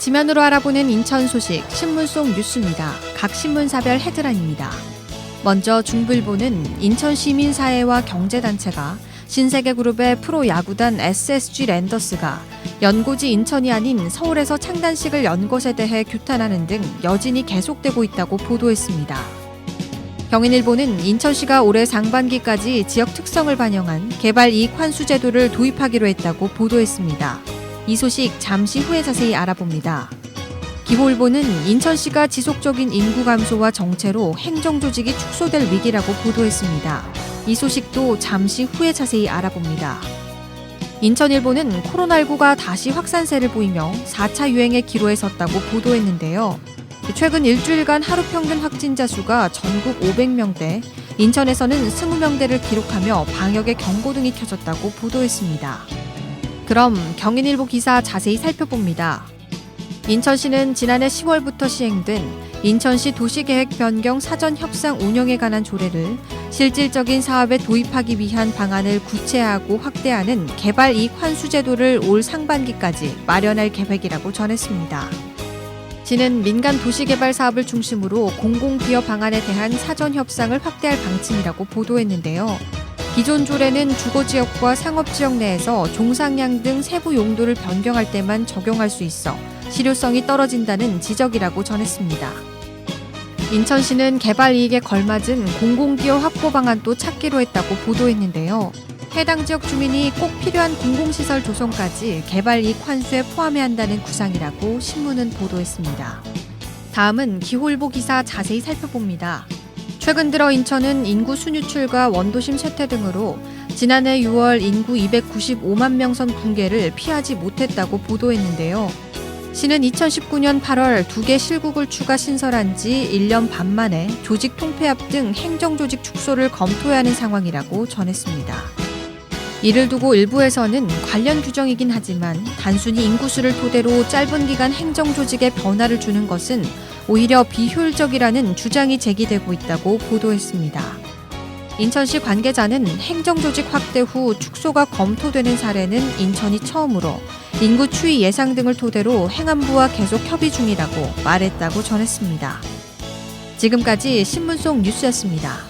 지면으로 알아보는 인천 소식 신문 속 뉴스입니다. 각 신문사별 헤드라인입니다. 먼저 중부일보는 인천시민사회와 경제단체가 신세계그룹의 프로야구단 SSG 랜더스가 연고지 인천이 아닌 서울에서 창단식을 연 것에 대해 규탄하는 등 여진이 계속되고 있다고 보도했습니다. 경인일보는 인천시가 올해 상반기까지 지역 특성을 반영한 개발이익 환수 제도를 도입하기로 했다고 보도했습니다. 이 소식 잠시 후에 자세히 알아봅니다. 기고일보는 인천시가 지속적인 인구 감소와 정체로 행정조직이 축소될 위기라고 보도했습니다. 이 소식도 잠시 후에 자세히 알아봅니다. 인천일보는 코로나19가 다시 확산세를 보이며 4차 유행의 기로에 섰다고 보도했는데요. 최근 일주일간 하루 평균 확진자 수가 전국 500명대, 인천에서는 20명대를 기록하며 방역의 경고등이 켜졌다고 보도했습니다. 그럼 경인일보 기사 자세히 살펴봅니다. 인천시는 지난해 10월부터 시행된 인천시 도시계획 변경 사전 협상 운영에 관한 조례를 실질적인 사업에 도입하기 위한 방안을 구체화하고 확대하는 개발이익 환수 제도를 올 상반기까지 마련할 계획이라고 전했습니다. 시는 민간 도시개발 사업을 중심으로 공공기여 방안에 대한 사전 협상을 확대할 방침이라고 보도했는데요. 기존 조례는 주거지역과 상업지역 내에서 종상량 등 세부 용도를 변경할 때만 적용할 수 있어 실효성이 떨어진다는 지적이라고 전했습니다. 인천시는 개발이익에 걸맞은 공공기여 확보 방안도 찾기로 했다고 보도했는데요. 해당 지역 주민이 꼭 필요한 공공시설 조성까지 개발이익 환수에 포함해야 한다는 구상이라고 신문은 보도했습니다. 다음은 기호일보 기사 자세히 살펴봅니다. 최근 들어 인천은 인구 순유출과 원도심 쇠퇴 등으로 지난해 6월 인구 295만 명 선 붕괴를 피하지 못했다고 보도했는데요. 시는 2019년 8월 2개 실국을 추가 신설한 지 1년 반 만에 조직 통폐합 등 행정조직 축소를 검토해야 하는 상황이라고 전했습니다. 이를 두고 일부에서는 관련 규정이긴 하지만 단순히 인구수를 토대로 짧은 기간 행정조직에 변화를 주는 것은 오히려 비효율적이라는 주장이 제기되고 있다고 보도했습니다. 인천시 관계자는 행정조직 확대 후 축소가 검토되는 사례는 인천이 처음으로 인구 추이 예상 등을 토대로 행안부와 계속 협의 중이라고 말했다고 전했습니다. 지금까지 신문 속 뉴스였습니다.